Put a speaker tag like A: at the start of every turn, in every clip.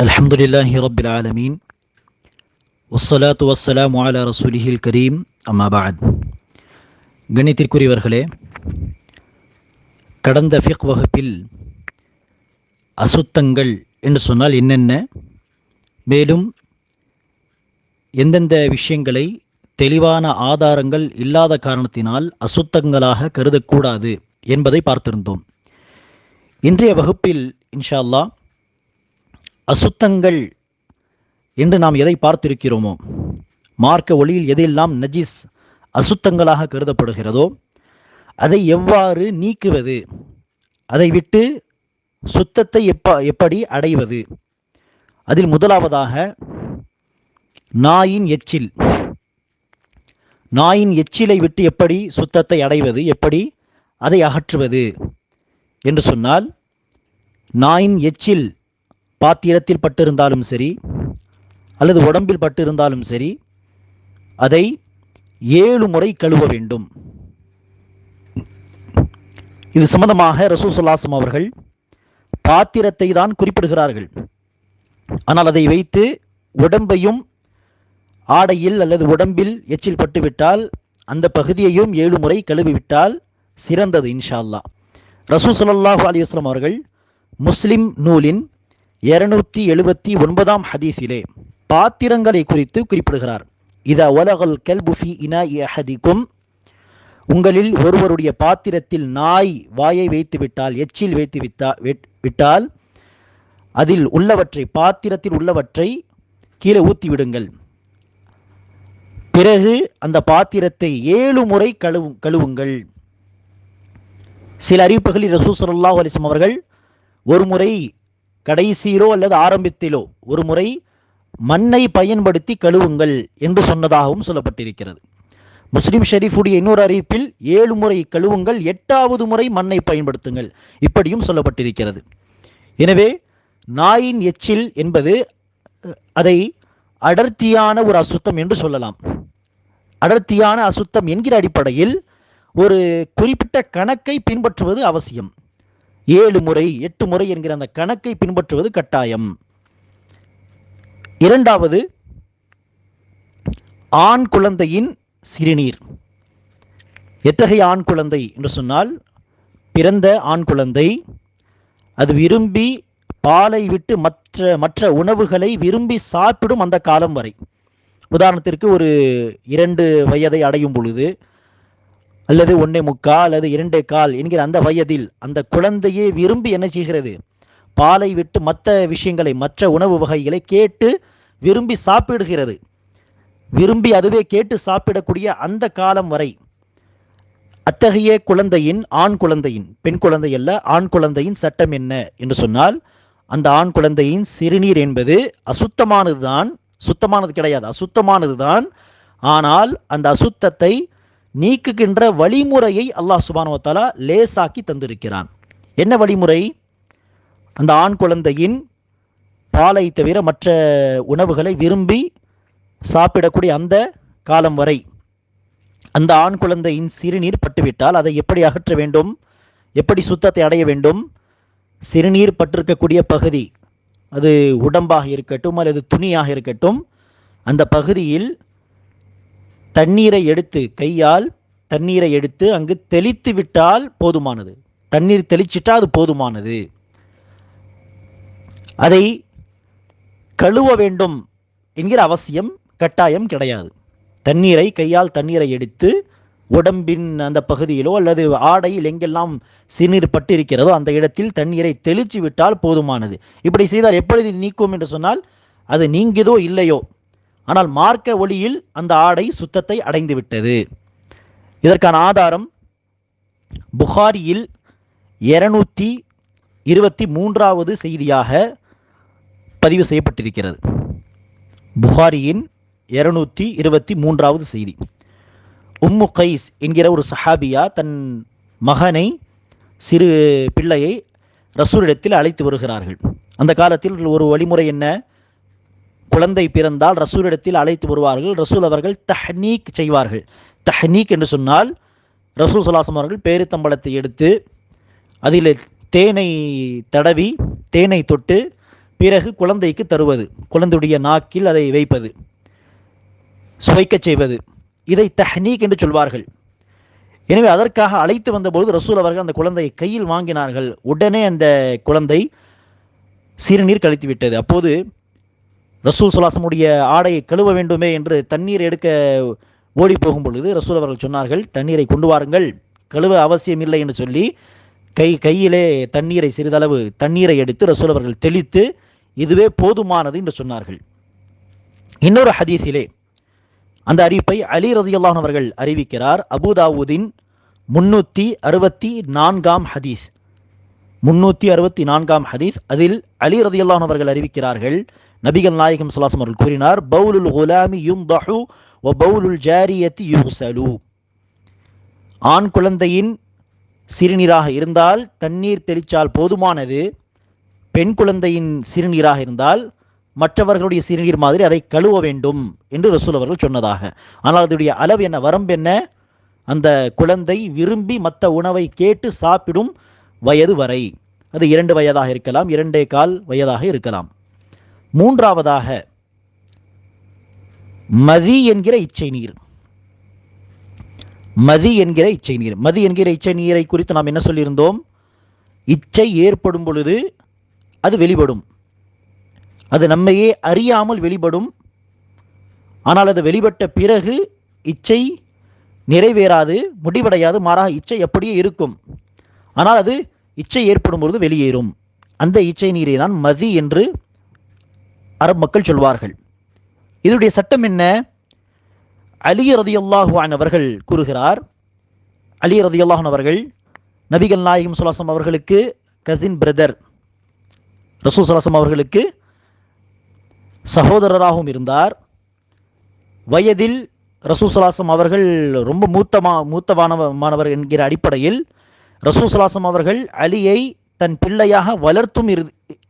A: அல்ஹம்துலில்லாஹி ரப்பில் ஆலமீன் வஸ்ஸலாத்து வஸ்ஸலாமு அலா ரசூலிஹில் கரீம் அம்மா பஅத். கணித்திற்குரியவர்களே, கடந்த ஃபிக்ஹ் வகுப்பில் அசுத்தங்கள் என்று சொன்னால் என்னென்ன, மேலும் எந்தெந்த விஷயங்களை தெளிவான ஆதாரங்கள் இல்லாத காரணத்தினால் அசுத்தங்களாக கருதக்கூடாது என்பதை பார்த்திருந்தோம். இன்றைய வகுப்பில் இன்ஷா அல்லாஹ் அசுத்தங்கள் என்று நாம் எதை பார்த்திருக்கிறோமோ, மார்க்க ஒளியில் எதெல்லாம் நஜீஸ் அசுத்தங்களாக கருதப்படுகிறதோ அதை எவ்வாறு நீக்குவது, அதை விட்டு சுத்தத்தை எப்படி அடைவது. அதில் முதலாவதாக நாயின் எச்சில். நாயின் எச்சிலை விட்டு எப்படி சுத்தத்தை அடைவது, எப்படி அதை அகற்றுவது என்று சொன்னால், நாயின் எச்சில் பாத்திரத்தில் பட்டிருந்தாலும் சரி அல்லது உடம்பில் பட்டிருந்தாலும் சரி, அதை 7 முறை கழுவ வேண்டும். இது சம்பந்தமாக ரசூல் ஸல்லல்லாஹு அலைஹி வஸல்லம் அவர்கள் பாத்திரத்தை தான் குறிப்பிடுகிறார்கள். ஆனால் அதை வைத்து உடம்பையும், ஆடையில் அல்லது உடம்பில் எச்சில் பட்டுவிட்டால் அந்த பகுதியையும் 7 முறை கழுவிவிட்டால் சிறந்தது இன்ஷா அல்லாஹ். ரசூல் ஸல்லல்லாஹு அலைஹி வஸல்லம் அவர்கள் முஸ்லிம் நூலின் 279ஆம் ஹதீஸிலே பாத்திரங்களை குறித்து குறிப்பிடுகிறார். இதா வலகல் கல்பு ஃபீ இனாஇ அஹதிக்கும், உங்களில் ஒருவருடைய பாத்திரத்தில் நாய் வாயை வைத்து விட்டால், எச்சில் வைத்து விட்டால் அதில் உள்ளவற்றை, பாத்திரத்தில் உள்ளவற்றை கீழே ஊற்றி விடுங்கள். பிறகு அந்த பாத்திரத்தை 7 முறை கழுவுங்கள். சில அறிவிப்புகளில் ரசூல் ஸல்லல்லாஹு அலைஹி வஸல்லம் அவர்கள் ஒரு முறை கடைசியிலோ அல்லது ஆரம்பத்திலோ ஒரு முறை மண்ணை பயன்படுத்தி கழுவுங்கள் என்று சொன்னதாகவும் சொல்லப்பட்டிருக்கிறது. முஸ்லிம் ஷரீஃபுடைய இன்னொரு அறிவிப்பில் 7 முறை கழுவுங்கள், 8வது முறை மண்ணை பயன்படுத்துங்கள், இப்படியும் சொல்லப்பட்டிருக்கிறது. எனவே நாயின் எச்சில் என்பது அதை அடர்த்தியான ஒரு அசுத்தம் என்று சொல்லலாம். அடர்த்தியான அசுத்தம் என்கிற அடிப்படையில் ஒரு குறிப்பிட்ட கணக்கை பின்பற்றுவது அவசியம். 7 முறை 8 முறை என்கிற அந்த கணக்கை பின்பற்றுவது கட்டாயம். இரண்டாவது, ஆண் குழந்தையின் சிறுநீர். எத்தகைய ஆண் குழந்தை என்று சொன்னால், பிறந்த ஆண் குழந்தை அது விரும்பி பாலை விட்டு மற்ற உணவுகளை விரும்பி சாப்பிடும் அந்த காலம் வரை. உதாரணத்திற்கு ஒரு 2 வயதை அடையும் பொழுது அல்லது 1.25 அல்லது 2.25 என்கிற அந்த வயதில் அந்த குழந்தையே விரும்பி என்ன செய்கிறது, பாலை விட்டு மற்ற விஷயங்களை, மற்ற உணவு வகைகளை கேட்டு விரும்பி சாப்பிடுகிறது. விரும்பி அதுவே கேட்டு சாப்பிடக்கூடிய அந்த காலம் வரை அத்தகைய குழந்தையின், ஆண் குழந்தையின், பெண் குழந்தை அல்ல, ஆண் குழந்தையின் சட்டம் என்ன என்று சொன்னால், அந்த ஆண் குழந்தையின் சிறுநீர் என்பது அசுத்தமானது தான், சுத்தமானது கிடையாது, அசுத்தமானது தான். ஆனால் அந்த அசுத்தத்தை நீக்குகின்ற வழிமுறையை அல்லாஹ் சுப்ஹானஹு வ தஆலா லேசாக்கி தந்திருக்கிறான். என்ன வழிமுறை? அந்த ஆண் குழந்தையின் பாலை தவிர மற்ற உணவுகளை விரும்பி சாப்பிடக்கூடிய அந்த காலம் வரை அந்த ஆண் குழந்தையின் சிறுநீர் பட்டுவிட்டால் அதை எப்படி அகற்ற வேண்டும், எப்படி சுத்தத்தை அடைய வேண்டும்? சிறுநீர் பட்டிருக்கக்கூடிய பகுதி, அது உடம்பாக இருக்கட்டும் அல்லது துணியாக இருக்கட்டும், அந்த பகுதியில் தண்ணீரை எடுத்து, கையால் தண்ணீரை எடுத்து அங்கு தெளித்து விட்டால் போதுமானது. தண்ணீர் தெளிச்சிட்டா அது போதுமானது. அதை கழுவ வேண்டும் என்கிற அவசியம், கட்டாயம் கிடையாது. தண்ணீரை, கையால் தண்ணீரை எடுத்து உடம்பின் அந்த பகுதியிலோ அல்லது ஆடையில் எங்கெல்லாம் சிறுநீர் பட்டிருக்கிறதோ அந்த இடத்தில் தண்ணீரை தெளித்து விட்டால் போதுமானது. இப்படி செய்தால் எப்படி நீக்கும் என்று சொன்னால், அது நீங்கியதோ இல்லையோ, ஆனால் மார்க்க ஒளியில் அந்த ஆடை சுத்தத்தை அடைந்து விட்டது. இதற்கான ஆதாரம் புகாரியில் 223வது செய்தியாக பதிவு செய்யப்பட்டிருக்கிறது. புகாரியின் 223வது செய்தி. உம்மு கைஸ் என்கிற ஒரு சஹாபியா தன் மகனை, சிறு பிள்ளையை ரசூலிடத்தில் அழைத்து வருகிறார்கள். அந்த காலத்தில் ஒரு வழிமுறை என்ன? குழந்தை பிறந்தால் ரசூலிடத்தில் அழைத்து வருவார்கள். ரசூல் அவர்கள் தஹ்னீக் செய்வார்கள். தஹ்னீக் என்று சொன்னால், ரசூல் ஸல்லல்லாஹு அலைஹி வஸல்லம் அவர்கள் பேரித்தம்பழத்தை எடுத்து அதில் தேனை தடவி, தேனை தொட்டு பிறகு குழந்தைக்கு தருவது, குழந்தையுடைய நாக்கில் அதை வைப்பது, சுவைக்கச் செய்வது, இதை தஹ்னீக் என்று சொல்வார்கள். எனவே அதற்காக அழைத்து வந்தபோது ரசூல் அவர்கள் அந்த குழந்தையை கையில் வாங்கினார்கள். உடனே அந்த குழந்தை சிறுநீர் கழித்து விட்டது. அப்போது ரசூல் சுல்லாசமுடைய ஆடையை கழுவ வேண்டுமே என்று தண்ணீர் எடுக்க ஓடி போகும் பொழுது ரசூல் அவர்கள் சொன்னார்கள், தண்ணீரை கொண்டு வாருங்கள், கழுவ அவசியம் இல்லை என்று சொல்லி கையிலே தண்ணீரை சிறிதளவு தண்ணீரை எடுத்து ரசூல் அவர்கள் தெளித்து இதுவே போதுமானது என்று சொன்னார்கள். இன்னொரு ஹதீஸிலே அந்த அறிவிப்பை அலி ரலியல்லாஹு அன்ஹு அவர்கள் அறிவிக்கிறார். அபூதாவூதின் 364 ஹதீஸ், 364 ஹதீஸ். அதில் அலி ரலியல்லாஹு அன்ஹு அவர்கள் அறிவிக்கிறார்கள், நபிகள் நாயகம் ஸல்லல்லாஹு அலைஹி வஸல்லம் அவர்கள் கூறினார், பவுலுல் குலாமி யும்தஹு வ பவுலுல் ஜாரியத்தி யுஹ்ஸலு. ஆண் குழந்தையின் சிறுநீராக இருந்தால் தண்ணீர் தெளித்தால் போதுமானது, பெண் குழந்தையின் சிறுநீராக இருந்தால் மற்றவர்களுடைய சிறுநீர் மாதிரி அதை கழுவ வேண்டும் என்று ரசூல் அவர்கள் சொன்னதாக. ஆனால் அதனுடைய அளவு என்ன, வரம்பு என்ன? அந்த குழந்தை விரும்பி மற்ற உணவை கேட்டு சாப்பிடும் வயது வரை. அது 2 வயதாக இருக்கலாம், 2.25 வயதாக இருக்கலாம். மூன்றாவதாக மதி என்கிற இச்சை நீர். மதி என்கிற இச்சை நீர். மதி என்கிற இச்சை நீரை குறித்து நாம் என்ன சொல்லியிருந்தோம்? இச்சை ஏற்படும் பொழுது அது வெளிப்படும், அது நம்மையே அறியாமல் வெளிப்படும். ஆனால் அது வெளிப்பட்ட பிறகு இச்சை நிறைவேறாது, முடிவடையாது, மாறாக இச்சை அப்படியே இருக்கும். ஆனால் அது இச்சை ஏற்படும் பொழுது வெளியேறும். அந்த இச்சை நீரை தான் மதி என்று அரபு மக்கள் சொல்வார்கள். இதனுடைய சட்டம் என்ன? அலி ரலியல்லாஹு அன்ஹு அவர்கள் கூறுகிறார், அலி ரலியல்லாஹு அன்ஹு அவர்கள் நபிகள் நாயகம் ஸல்லல்லாஹு அலைஹி வஸல்லம் அவர்களுக்கு கசின் பிரதர், ரசூல் ஸல்லல்லாஹு அலைஹி வஸல்லம் அவர்களுக்கு சகோதரராகவும் இருந்தார். வயதில் ரசூல் ஸல்லல்லாஹு அலைஹி வஸல்லம் அவர்கள் ரொம்ப மூத்தமானவர் என்கிற அடிப்படையில் ரசூல் ஸல்லல்லாஹு அலைஹி வஸல்லம் அவர்கள் அலியை தன் பிள்ளையாக வளர்த்தும்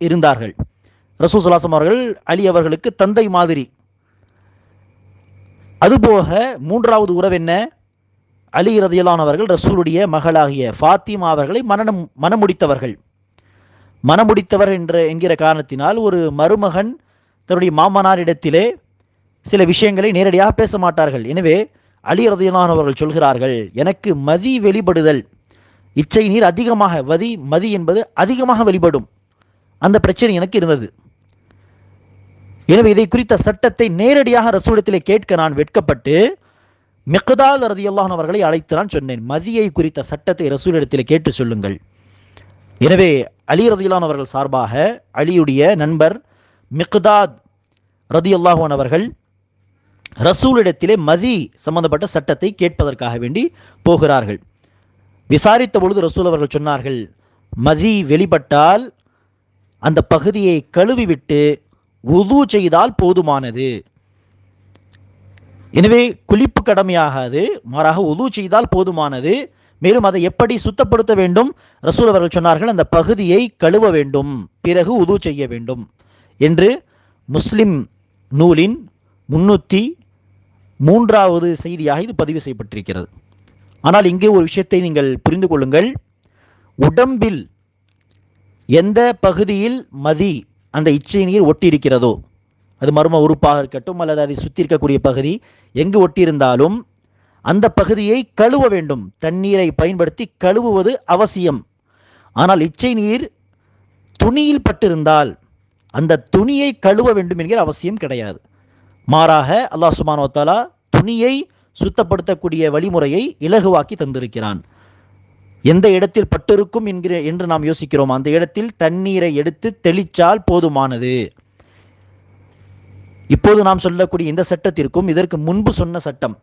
A: இருந்தார்கள். ரசூல் ஸல்லல்லாஹு அலைஹி வஸல்லம் அவர்கள் அலி அவர்களுக்கு தந்தை மாதிரி. அதுபோக மூன்றாவது உறவு என்ன? அலி ரலியல்லாஹு அன்ஹு அவர்கள் ரசூலுடைய மகளாகிய ஃபாத்திமா அவர்களை மணமுடித்தவர்கள். மணமுடித்தவர் என்கிற காரணத்தினால் ஒரு மருமகன் தன்னுடைய மாமனாரிடத்திலே சில விஷயங்களை நேரடியாக பேச மாட்டார்கள். எனவே அலி ரலியல்லாஹு அன்ஹு அவர்கள் சொல்கிறார்கள், எனக்கு மதி வெளிப்படுதல், இச்சை நீர் அதிகமாக, மதி என்பது அதிகமாக வெளிப்படும், அந்த பிரச்சனை எனக்கு இருந்தது. எனவே இதை குறித்த சட்டத்தை நேரடியாக ரசூலிடத்திலே கேட்க நான் வெட்கப்பட்டு மிக்தாத் ரலியல்லாஹு அன்ஹு அவர்களை அழைத்து நான் சொன்னேன், மதியை குறித்த சட்டத்தை ரசூலிடத்திலே கேட்டு சொல்லுங்கள். எனவே அலி ரலியல்லாஹு அன்ஹு அவர்கள் சார்பாக அலியுடைய நண்பர் மிக்தாத் ரலியல்லாஹு அன்ஹு அவர்கள் ரசூலிடத்திலே மதி சம்பந்தப்பட்ட சட்டத்தை கேட்பதற்காக வேண்டி போகிறார்கள். விசாரித்த பொழுது ரசூல் அவர்கள் சொன்னார்கள், மதி வெளிப்பட்டால் அந்த பகுதியை கழுவிவிட்டு உது செய்தால் போதுமானது. எனவே குளிப்பு கடமையாகாது, மாறாக உது செய்தால் போதுமானது. மேலும் அதை எப்படி சுத்தப்படுத்த வேண்டும்? ரசூல் அவர்கள் சொன்னார்கள், அந்த பகுதியை கழுவ வேண்டும், பிறகு உது செய்ய வேண்டும் என்று முஸ்லிம் நூலின் 303வது செய்தியாக இது பதிவு செய்யப்பட்டிருக்கிறது. ஆனால் இங்கே ஒரு விஷயத்தை நீங்கள் புரிந்து கொள்ளுங்கள். உடம்பில் எந்த பகுதியில் மதி, அந்த இச்சை நீர் ஒட்டி இருக்கிறதோ, அது மர்ம உறுப்பாக இருக்கட்டும் அல்லது அதை சுற்றி இருக்கக்கூடிய பகுதி எங்கு ஒட்டியிருந்தாலும் அந்த பகுதியை கழுவ வேண்டும். தண்ணீரை பயன்படுத்தி கழுவுவது அவசியம். ஆனால் இச்சை நீர் துணியில் பட்டிருந்தால் அந்த துணியை கழுவ வேண்டும் என்கிற அவசியம் கிடையாது. மாறாக அல்லாஹ் சுப்ஹானஹு வ தஆலா துணியை சுத்தப்படுத்தக்கூடிய வழிமுறையை இலகுவாக்கி தந்திருக்கிறான். எந்த இடத்தில் பட்டிருக்கும் என்று நாம் யோசிக்கிறோம், அந்த இடத்தில் தண்ணீரை எடுத்து தெளிச்சால் போதுமானது. இப்போது நாம் சொல்லக்கூடிய இந்த சட்டத்திற்கும் இதற்கு முன்பு சொன்ன சட்டம்,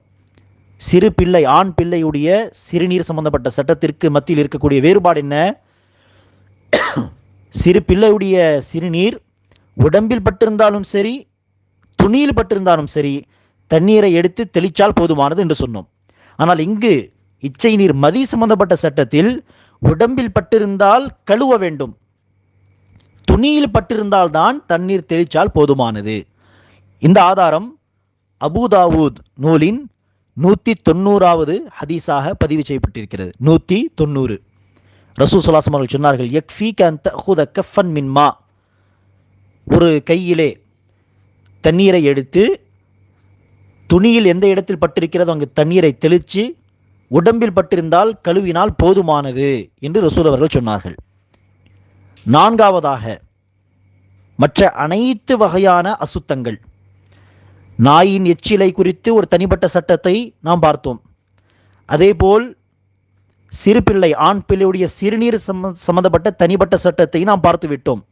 A: சிறு பிள்ளை, ஆண் பிள்ளையுடைய சிறுநீர் சம்பந்தப்பட்ட சட்டத்திற்கு மத்தியில் இருக்கக்கூடிய வேறுபாடு என்ன? சிறு பிள்ளையுடைய சிறுநீர் உடம்பில் பட்டிருந்தாலும் சரி, துணியில் பட்டிருந்தாலும் சரி, தண்ணீரை எடுத்து தெளிச்சால் போதுமானது என்று சொன்னோம். ஆனால் இங்கு இச்சை நீர் மதி சம்பந்தப்பட்ட சட்டத்தில் உடம்பில் பட்டிருந்தால் கழுவ வேண்டும், துணியில் பட்டிருந்தால் தான் தண்ணீர் தெளிச்சால் போதுமானது. இந்த ஆதாரம் அபூதாவூத் நூலின் 190வது ஹதீஸாக பதிவு செய்யப்பட்டிருக்கிறது. 190. ரசூல் ஸல்லல்லாஹு அலைஹி வஸல்லம் சொன்னார்கள், யக்ஃபீக அன் தஅஹுத கஃபன் மின் மா, ஒரு கையிலே தண்ணீரை எடுத்து துணியில் எந்த இடத்தில் பட்டிருக்கிறதோ அங்கு தண்ணீரை தெளித்து உடம்பில் பட்டிருந்தால் கழுவினால் போதுமானது என்று ரசூல் அவர்கள் சொன்னார்கள். நான்காவதாக, மற்ற அனைத்து வகையான அசுத்தங்கள், நாயின் எச்சிலை குறித்து ஒரு தனிப்பட்ட சட்டத்தை நாம் பார்த்தோம். அதேபோல் சிறு பிள்ளை, ஆண் பிள்ளையுடைய சிறுநீர் சம்பந்தப்பட்ட தனிப்பட்ட சட்டத்தை நாம் பார்த்து விட்டோம்.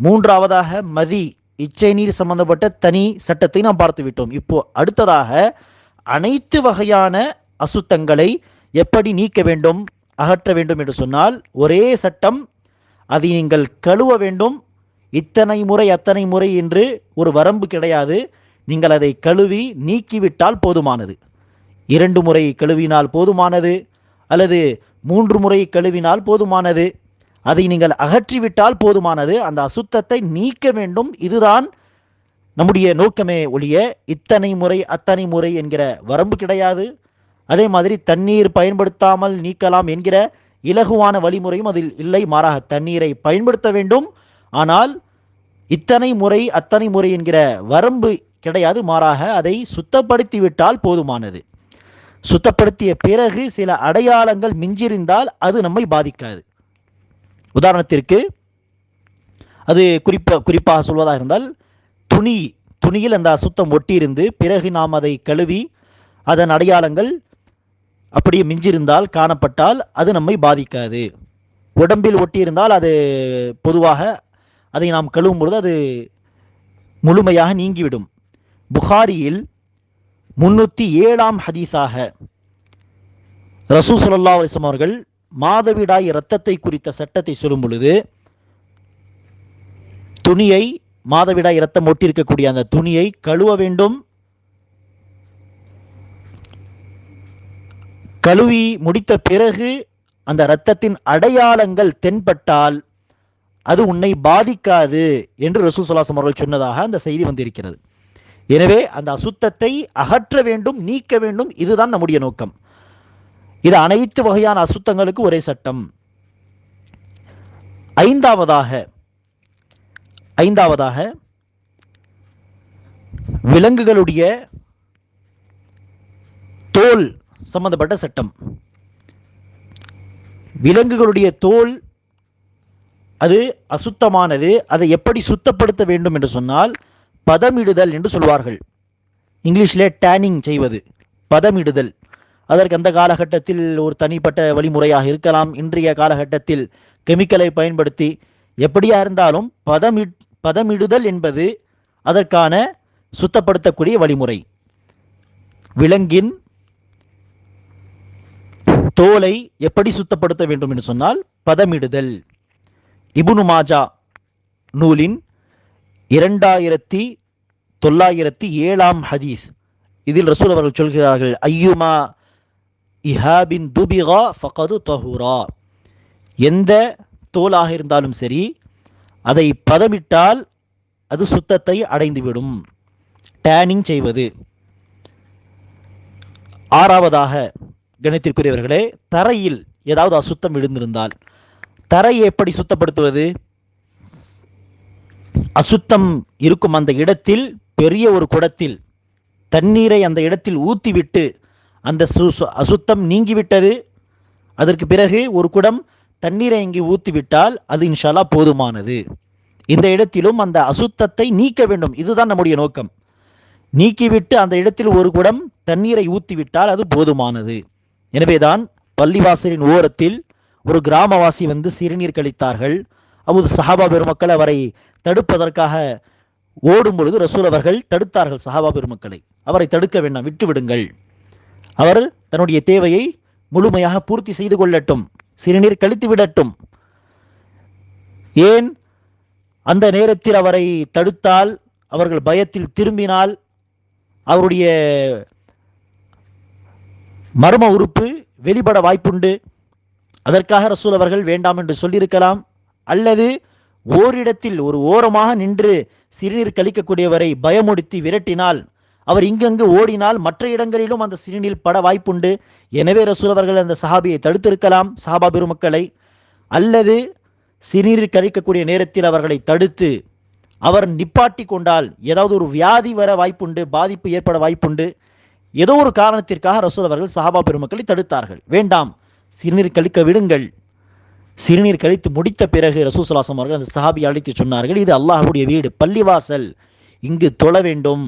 A: மூன்றாவதாக மதி, இச்சை நீர் சம்பந்தப்பட்ட தனி சட்டத்தை நாம் பார்த்து விட்டோம். இப்போ அடுத்ததாக அனைத்து வகையான அசுத்தங்களை எப்படி நீக்க வேண்டும், அகற்ற வேண்டும் என்று சொன்னால் ஒரே சட்டம், அதை நீங்கள் கழுவ வேண்டும். இத்தனை முறை அத்தனை முறை என்று ஒரு வரம்பு கிடையாது. நீங்கள் அதை கழுவி நீக்கிவிட்டால் போதுமானது. 2 முறை கழுவினால் போதுமானது, அல்லது 3 முறை கழுவினால் போதுமானது. அதை நீங்கள் அகற்றிவிட்டால் போதுமானது. அந்த அசுத்தத்தை நீக்க வேண்டும். இதுதான் நம்முடைய நோக்கமே ஒழிய இத்தனை முறை அத்தனை முறை என்கிற வரம்பு கிடையாது. அதே மாதிரி தண்ணீர் பயன்படுத்தாமல் நீக்கலாம் என்கிற இலகுவான வழிமுறையும் அதில் இல்லை. மாறாக தண்ணீரை பயன்படுத்த வேண்டும், ஆனால் இத்தனை முறை அத்தனை முறை என்கிற வரம்பு கிடையாது. மாறாக அதை சுத்தப்படுத்தி விட்டால் போதுமானது. சுத்தப்படுத்திய பிறகு சில அடையாளங்கள் மிஞ்சிருந்தால் அது நம்மை பாதிக்காது. உதாரணத்திற்கு அது குறிப்பாக சொல்வதாக இருந்தால், துணியில் அந்த அசுத்தம் ஒட்டியிருந்து பிறகு நாம் அதை கழுவி அதன் அடையாளங்கள் அப்படியே மிஞ்சிருந்தால், காணப்பட்டால் அது நம்மை பாதிக்காது. உடம்பில் ஒட்டியிருந்தால் அது பொதுவாக அதை நாம் கழுவும் பொழுது அது முழுமையாக நீங்கிவிடும். புகாரியில் 307ஆம் ஹதீஸாக ரசூல் ஸல்லல்லாஹு அலைஹி வஸல்லம் அவர்கள் மாதவிடாய் இரத்தத்தை குறித்த சட்டத்தை சொல்லும் பொழுது, துணியை, மாதவிடாய் இரத்தம் ஒட்டியிருக்கக்கூடிய அந்த துணியை கழுவ வேண்டும். கழுவி முடித்த பிறகு அந்த இரத்தத்தின் அடையாளங்கள் தென்பட்டால் அது உன்னை பாதிக்காது என்று ரசூல் ஸல்லல்லாஹு அலைஹி வஸல்லம் அவர்கள் சொன்னதாக அந்த செய்தி வந்திருக்கிறது. எனவே அந்த அசுத்தத்தை அகற்ற வேண்டும், நீக்க வேண்டும். இதுதான் நம்முடைய நோக்கம். இது அனைத்து வகையான அசுத்தங்களுக்கு ஒரே சட்டம். ஐந்தாவதாக விலங்குகளுடைய தோல் சம்பந்தப்பட்ட சட்டம். விலங்குகளுடைய தோல் அது அசுத்தமானது. அதை எப்படி சுத்தப்படுத்த வேண்டும் என்று சொன்னால் பதமிடுதல் என்று சொல்வார்கள். இங்கிலீஷிலே டேனிங் செய்வது, பதமிடுதல். அதற்கு அந்த காலகட்டத்தில் ஒரு தனிப்பட்ட வழிமுறையாக இருக்கலாம். இன்றைய காலகட்டத்தில் கெமிக்கலை பயன்படுத்தி, எப்படியா இருந்தாலும் பதமிடுதல் என்பது அதற்கான சுத்தப்படுத்தக்கூடிய வழிமுறை. விலங்கின் தோலை எப்படி சுத்தப்படுத்த வேண்டும் என்று சொன்னால் பதமிடுதல். இப்னு மாஜா நூலின் 2907ஆம் ஹதீஸ், இதில் ரசூல் அவர்கள் சொல்கிறார்கள், ஐயுமா இஹாபின் துபிகா ஃபகது தஹுரா. எந்த தோலாக இருந்தாலும் சரி, அதை பதமிட்டால் அது சுத்தத்தை அடைந்துவிடும். டேனிங் செய்வது. ஆறாவதாக, கணித்திற்குரியவர்களே, தரையில் ஏதாவது அசுத்தம் விழுந்திருந்தால் தரையை எப்படி சுத்தப்படுத்துவது? அசுத்தம் இருக்கும் அந்த இடத்தில் பெரிய ஒரு குடத்தில் தண்ணீரை அந்த இடத்தில் ஊற்றிவிட்டு அந்த அசுத்தம் நீங்கிவிட்டது. அதற்கு பிறகு ஒரு குடம் தண்ணீரை இங்கே ஊற்றிவிட்டால் அது இன்ஷா அல்லாஹ் போதுமானது. இந்த இடத்திலும் அந்த அசுத்தத்தை நீக்க வேண்டும். இதுதான் நம்முடைய நோக்கம். நீக்கிவிட்டு அந்த இடத்தில் ஒரு குடம் தண்ணீரை ஊற்றிவிட்டால் அது போதுமானது. எனவேதான் பள்ளிவாசலின் ஓரத்தில் ஒரு கிராமவாசி வந்து சிறுநீர் கழித்தார்கள். அப்போது சஹாபா பெருமக்கள் அவரை தடுப்பதற்காக ஓடும் பொழுது ரசூல் அவர்கள் தடுத்தார்கள் சஹாபா பெருமக்களை. அவரை தடுக்க வேண்டாம், விட்டு விடுங்கள், அவர் தன்னுடைய தேவையை முழுமையாக பூர்த்தி செய்து கொள்ளட்டும், சிறுநீர் கழித்து விடட்டும். ஏன் அந்த நேரத்தில் அவரை தடுத்தால், அவர்கள் பயத்தில் திரும்பினால் அவருடைய மர்ம உறுப்பு வெளிப்பட வாய்ப்புண்டு. அதற்காக ரசூல் அவர்கள் வேண்டாம் என்று சொல்லியிருக்கலாம். அல்லது ஓரிடத்தில் ஒரு ஓரமாக நின்று சிறுநீர் கழிக்கக்கூடியவரை பயமுடுத்தி விரட்டினால், அவர் இங்கங்கு ஓடினால் மற்ற இடங்களிலும் அந்த சிறுநீர் பட வாய்ப்புண்டு. எனவே ரசூல் அவர்கள் அந்த சஹாபியை தடுத்திருக்கலாம், சஹாபா பெருமக்களை. அல்லது சிறுநீர் கழிக்கக்கூடிய நேரத்தில் அவர்களை தடுத்து அவர் நிப்பாட்டி கொண்டால் ஏதாவது ஒரு வியாதி வர வாய்ப்புண்டு, பாதிப்பு ஏற்பட வாய்ப்புண்டு. ஏதோ ஒரு காரணத்திற்காக ரசூல் அவர்கள் சஹாபா பெருமக்களை தடுத்தார்கள். வேண்டாம், சிறுநீர் கழிக்க விடுங்கள். சிறுநீர் கழித்து முடித்த பிறகு ரசூல் ஸல்லல்லாஹு அலைஹி வஸல்லம் அவர்கள் அந்த சஹாபி அழைத்து சொன்னார்கள், இது அல்லாஹ்வுடைய வீடு, பள்ளிவாசல், இங்கு தொழ வேண்டும்,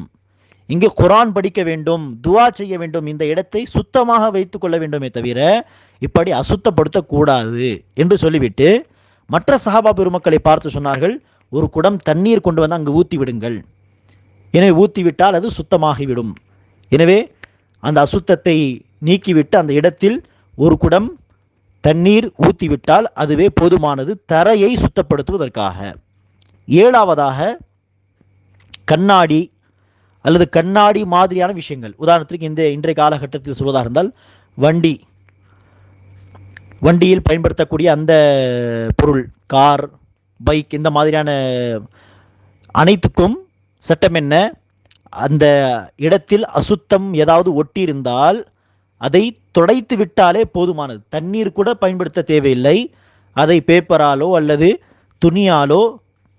A: இங்கு குர்ஆன் படிக்க வேண்டும், துஆ செய்ய வேண்டும், இந்த இடத்தை சுத்தமாக வைத்துக் கொள்ள வேண்டுமே தவிர இப்படி அசுத்தப்படுத்தக்கூடாது என்று சொல்லிவிட்டு மற்ற சஹாபா பெருமக்களை பார்த்து சொன்னார்கள், ஒரு குடம் தண்ணீர் கொண்டு வந்து அங்கு ஊற்றி விடுங்கள். எனவே ஊற்றிவிட்டால் அது சுத்தமாகிவிடும். எனவே அந்த அசுத்தத்தை நீக்கிவிட்டு அந்த இடத்தில் ஒரு குடம் தண்ணீர் ஊற்றிவிட்டால் அதுவே போதுமானது, தரையை சுத்தப்படுத்துவதற்காக. ஏழாவதாக கண்ணாடி அல்லது கண்ணாடி மாதிரியான விஷயங்கள். உதாரணத்திற்கு இன்றைய காலகட்டத்தில் சொல்வதாக இருந்தால் வண்டியில் பயன்படுத்தக்கூடிய அந்த பொருள், கார், பைக், இந்த மாதிரியான அனைத்துக்கும் சட்டம் என்ன? அந்த இடத்தில் அசுத்தம் ஏதாவது ஒட்டியிருந்தால் அதை துடைத்து விட்டாலே போதுமானது. தண்ணீர் கூட பயன்படுத்த தேவையில்லை. அதை பேப்பராலோ அல்லது துணியாலோ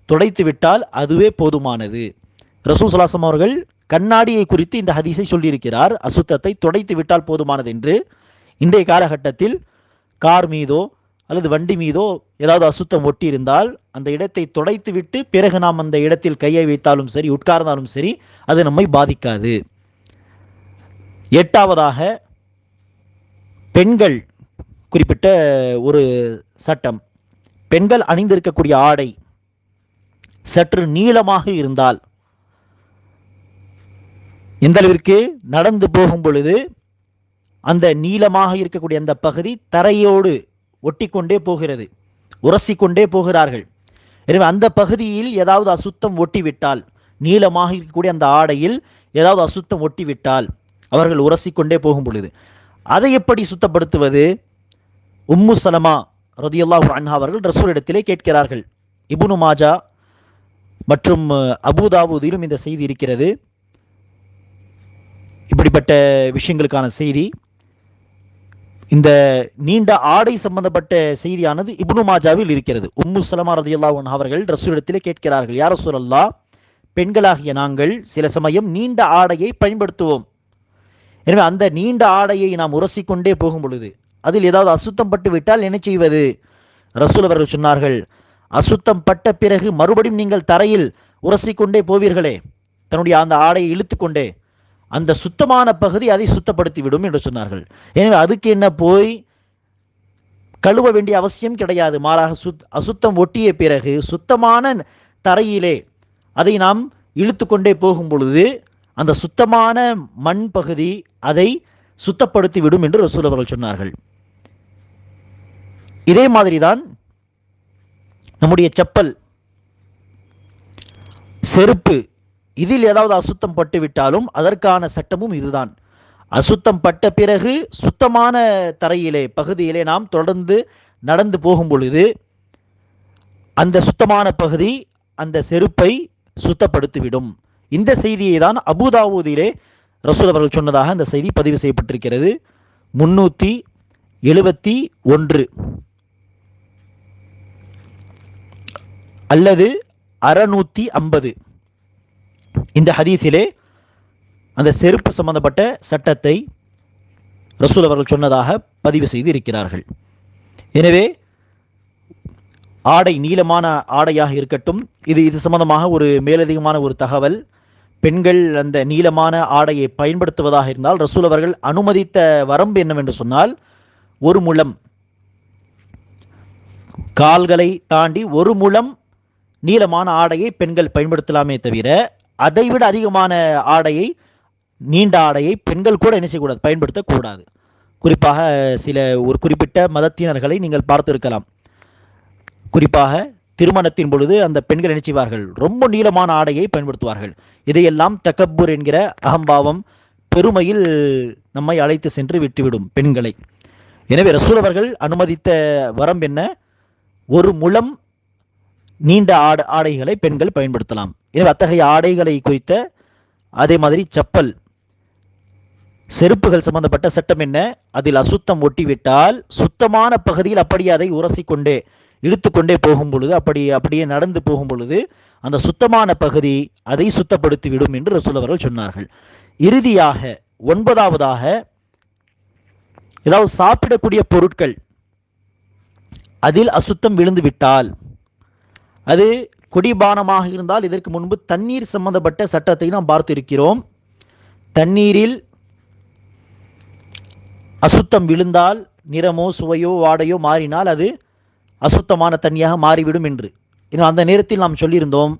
A: துடைத்து விட்டால் அதுவே போதுமானது. ரசூல் ஸல்லல்லாஹு அலைஹி வஸல்லம் அவர்கள் கண்ணாடியை குறித்து இந்த ஹதீஸை சொல்லியிருக்கிறார், அசுத்தத்தை துடைத்து விட்டால் போதுமானது என்று. இன்றைய காலகட்டத்தில் கார் மீதோ அல்லது வண்டி மீதோ ஏதாவது அசுத்தம் ஒட்டி இருந்தால் அந்த இடத்தை துடைத்து விட்டு பிறகு நாம் அந்த இடத்தில் கையை வைத்தாலும் சரி, உட்கார்ந்தாலும் சரி, அது நம்மை பாதிக்காது. எட்டாவதாக பெண்கள் குறிப்பிட்ட ஒரு சட்டம். பெண்கள் அணிந்திருக்கக்கூடிய ஆடை சற்று நீளமாக இருந்தால், எந்த அளவிற்கு நடந்து போகும் பொழுது அந்த நீளமாக இருக்கக்கூடிய அந்த பகுதி தரையோடு ஒட்டிக்கொண்டே போகிறது, உரசிக்கொண்டே போகிறார்கள். எனவே அந்த பகுதியில் ஏதாவது அசுத்தம் ஒட்டிவிட்டால், நீளமாக இருக்கக்கூடிய அந்த ஆடையில் ஏதாவது அசுத்தம் ஒட்டிவிட்டால் அவர்கள் உரசிக்கொண்டே போகும் பொழுது அதை எப்படி சுத்தப்படுத்துவது? உம்மு சலமா ரலியல்லாஹு அன்ஹா அவர்கள் ரசூலிடத்திலே கேட்கிறார்கள். இப்னு மாஜா மற்றும் அபூதாவூதிலும் இந்த செய்தி இருக்கிறது. இப்படிப்பட்ட விஷயங்களுக்கான செய்தி, இந்த நீண்ட ஆடை சம்பந்தப்பட்ட செய்தியானது இப்னு மாஜாவில் இருக்கிறது. உம்மு சலமா ரலியல்லாஹு அன்ஹா அவர்கள் ரசூலிடத்திலே கேட்கிறார்கள், யா ரசூலல்லாஹ், பெண்களாகிய நாங்கள் சில சமயம் நீண்ட ஆடையை பயன்படுத்துவோம். எனவே அந்த நீண்ட ஆடையை நாம் உரசிக்கொண்டே போகும் பொழுது அதில் ஏதாவது அசுத்தம் பட்டு விட்டால் என்ன செய்வது? ரசூல் அவர்கள் சொன்னார்கள், அசுத்தம் பட்ட பிறகு மறுபடியும் நீங்கள் தரையில் உரசிக்கொண்டே போவீர்களே, தன்னுடைய அந்த ஆடையை இழுத்துக்கொண்டே, அந்த சுத்தமான பகுதி அதை சுத்தப்படுத்தி விடும் என்று சொன்னார்கள். எனவே அதுக்கு என்ன போய் கழுவ வேண்டிய அவசியம் கிடையாது. மாறாக அசுத்தம் ஒட்டிய பிறகு சுத்தமான தரையிலே அதை நாம் இழுத்து கொண்டே போகும் பொழுது அந்த சுத்தமான மண் பகுதி அதை சுத்தப்படுத்தி விடும் என்று ரசூல் அவர்கள் சொன்னார்கள். இதே மாதிரிதான் நம்முடைய செப்பல், செருப்பு, இதில் ஏதாவது அசுத்தம் பட்டு விட்டாலும் அதற்கான சட்டமும் இதுதான். அசுத்தம் பட்ட பிறகு சுத்தமான தரையிலே பகுதியிலே நாம் தொடர்ந்து நடந்து போகும் பொழுது அந்த சுத்தமான பகுதி அந்த செருப்பை சுத்தப்படுத்திவிடும். இந்த செய்தியை தான் அபூதாவூதிலே ரசூல் அவர்கள் சொன்னதாக அந்த செய்தி பதிவு செய்யப்பட்டிருக்கிறது. 371 அல்லது 650 இந்த ஹதீஸிலே அந்த செருப்பு சம்பந்தப்பட்ட சட்டத்தை ரசூல் அவர்கள் சொன்னதாக பதிவு செய்து இருக்கிறார்கள். எனவே ஆடை நீளமான ஆடையாக இருக்கட்டும், இது சம்பந்தமாக ஒரு மேலதிகமான ஒரு தகவல். பெண்கள் அந்த நீளமான ஆடையை பயன்படுத்துவதாக இருந்தால் ரசூல் அவர்கள் அனுமதித்த வரம்பு என்னவென்று சொன்னால், 1 முழம், கால்களை தாண்டி 1 முழம் நீளமான ஆடையை பெண்கள் பயன்படுத்தலாமே தவிர அதைவிட அதிகமான ஆடையை, நீண்ட ஆடையை பெண்கள் கூட என்ன செய்யக்கூடாது, பயன்படுத்தக்கூடாது. குறிப்பாக ஒரு குறிப்பிட்ட மதத்தினர்களை நீங்கள் பார்த்திருக்கலாம். குறிப்பாக திருமணத்தின் பொழுது அந்த பெண்கள் என்ன செய்வார்கள், ரொம்ப நீளமான ஆடையை பயன்படுத்துவார்கள். இதையெல்லாம் தக்கப்புர் என்கிற அகம்பாவம், பெருமையில் நம்மை அழைத்து சென்று விட்டுவிடும் பெண்களை. எனவே ரசூல் அவர்கள் அனுமதித்த வரம்பு என்ன? 1 முழம் நீண்ட ஆடைகளை பெண்கள் பயன்படுத்தலாம். எனவே அத்தகைய ஆடைகளை குறித்த, அதே மாதிரி செப்பல், செருப்புகள் சம்பந்தப்பட்ட சட்டம் என்ன? அதில் அசுத்தம் ஒட்டிவிட்டால் சுத்தமான பகுதியில் அப்படியே அதை உரசிக்கொண்டே, இழுத்து கொண்டே போகும் பொழுது அப்படியே நடந்து போகும் பொழுது அந்த சுத்தமான பகுதி அதை சுத்தப்படுத்தி விடும் என்று ரசூல் அவர்கள் சொன்னார்கள். இறுதியாக 9வதாக, ஏதாவது சாப்பிடக்கூடிய பொருட்கள் அதில் அசுத்தம் விழுந்து விட்டால், அது குடிபானமாக இருந்தால், இதற்கு முன்பு தண்ணீர் சம்பந்தப்பட்ட சட்டத்தை நாம் பார்த்திருக்கிறோம். தண்ணீரில் அசுத்தம் விழுந்தால், நிறமோ சுவையோ வாடையோ மாறினால் அது அசுத்தமான தண்ணியாக மாறிவிடும் என்று. அந்த நேரத்தில் நாம் சொல்லியிருந்தோம்,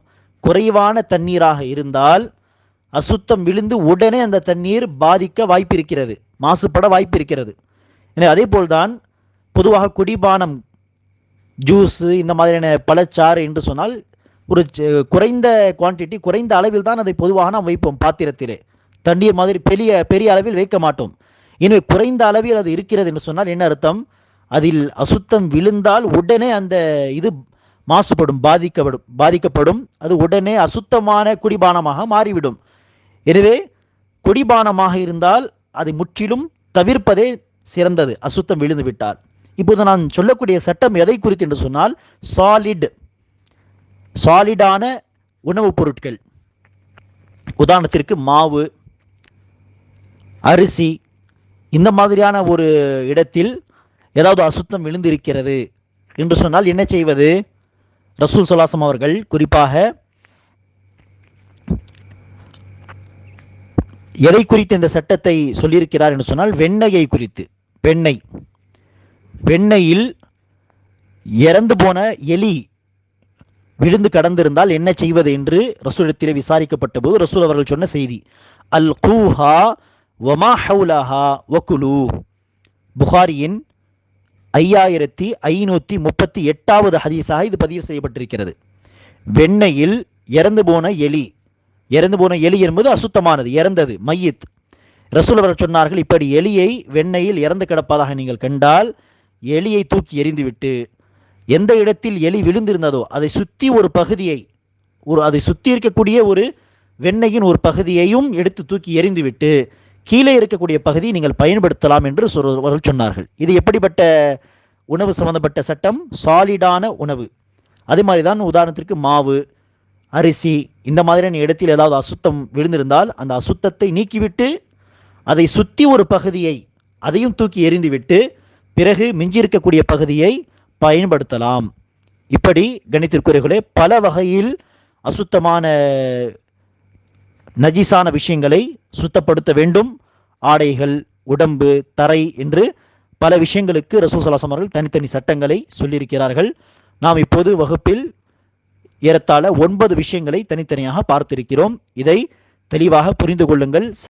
A: குறைவான தண்ணீராக இருந்தால் அசுத்தம் விழுந்து உடனே அந்த தண்ணீர் பாதிக்க வாய்ப்பிருக்கிறது, மாசுபட வாய்ப்பிருக்கிறது. எனவே அதே போல்தான் பொதுவாக குடிபானம், ஜூஸ், இந்த மாதிரியான பழச்சாறு என்று சொன்னால் ஒரு குறைந்த குவான்டிட்டி, குறைந்த அளவில் தான் அதை பொதுவாக நாம் வைப்போம். பாத்திரத்திலே தண்ணீர் மாதிரி பெரிய அளவில் வைக்க மாட்டோம். எனவே குறைந்த அளவில் அது இருக்கிறது என்று சொன்னால் என்ன அர்த்தம்? அதில் அசுத்தம் விழுந்தால் உடனே அந்த இது மாசுபடும், பாதிக்கப்படும். அது உடனே அசுத்தமான குடிபானமாக மாறிவிடும். எனவே குடிபானமாக இருந்தால் அதை முற்றிலும் தவிர்ப்பதே சிறந்தது, அசுத்தம் விழுந்து விட்டால். இப்போது நான் சொல்லக்கூடிய சட்டம் எதை குறித்து என்று சொன்னால், சாலிடான உணவுப் பொருட்கள். உதாரணத்திற்கு மாவு, அரிசி, இந்த மாதிரியான ஒரு இடத்தில் ஏதாவது அசுத்தம் விழுந்திருக்கிறது என்று சொன்னால் என்ன செய்வது? ரசூல் ஸல்லல்லாஹு அவர்கள் குறிப்பாக எதை குறித்து இந்த சட்டத்தை சொல்லியிருக்கிறார் என்று சொன்னால், வெண்ணெயை குறித்து. வெண்ணெயில் இறந்து போன எலி விழுந்து கடந்திருந்தால் என்ன செய்வது என்று ரசூலிடத்திலே விசாரிக்கப்பட்ட போது ரசூல் அவர்கள் சொன்ன செய்தி, அல் கூஹா வமா ஹவுலஹா வகுலு. புகாரியின் 5538வது ஹதீஸாக இது பதிவு செய்யப்பட்டிருக்கிறது. வெண்ணெயில் இறந்து போன எலி என்பது அசுத்தமானது, இறந்தது, மையத். ரசூல் அவர்கள் சொன்னார்கள், இப்படி எலியை வெண்ணெயில் இறந்து கிடப்பதாக நீங்கள் கண்டால் எலியை தூக்கி எறிந்துவிட்டு, எந்த இடத்தில் எலி விழுந்திருந்ததோ அதை சுற்றி ஒரு பகுதியை, அதை சுற்றி இருக்கக்கூடிய ஒரு வெண்ணெயின் ஒரு பகுதியையும் எடுத்து தூக்கி எறிந்துவிட்டு கீழே இருக்கக்கூடிய பகுதியை நீங்கள் பயன்படுத்தலாம் என்று அவர்கள் சொன்னார்கள். இது எப்படிப்பட்ட உணவு சம்பந்தப்பட்ட சட்டம்? சாலிடான உணவு. அதே மாதிரி தான் உதாரணத்திற்கு மாவு, அரிசி, இந்த மாதிரியான இடத்தில் ஏதாவது அசுத்தம் விழுந்திருந்தால் அந்த அசுத்தத்தை நீக்கிவிட்டு அதை சுற்றி ஒரு பகுதியை அதையும் தூக்கி எறிந்துவிட்டு பிறகு மிஞ்சியிருக்கக்கூடிய பகுதியை பயன்படுத்தலாம். இப்படி கணித்திற்குரியவர்களே, பல வகையில் அசுத்தமான நஜீஸான விஷயங்களை சுத்தப்படுத்த வேண்டும். ஆடைகள், உடம்பு, தரை என்று பல விஷயங்களுக்கு ரசூல் ஸல்லல்லாஹு அலைஹி வஸல்லம் அவர்கள் தனித்தனி சட்டங்களை சொல்லியிருக்கிறார்கள். நாம் இப்போது வகுப்பில் ஏறத்தாழ 9 விஷயங்களை தனித்தனியாக பார்த்திருக்கிறோம். இதை தெளிவாக புரிந்து கொள்ளுங்கள்.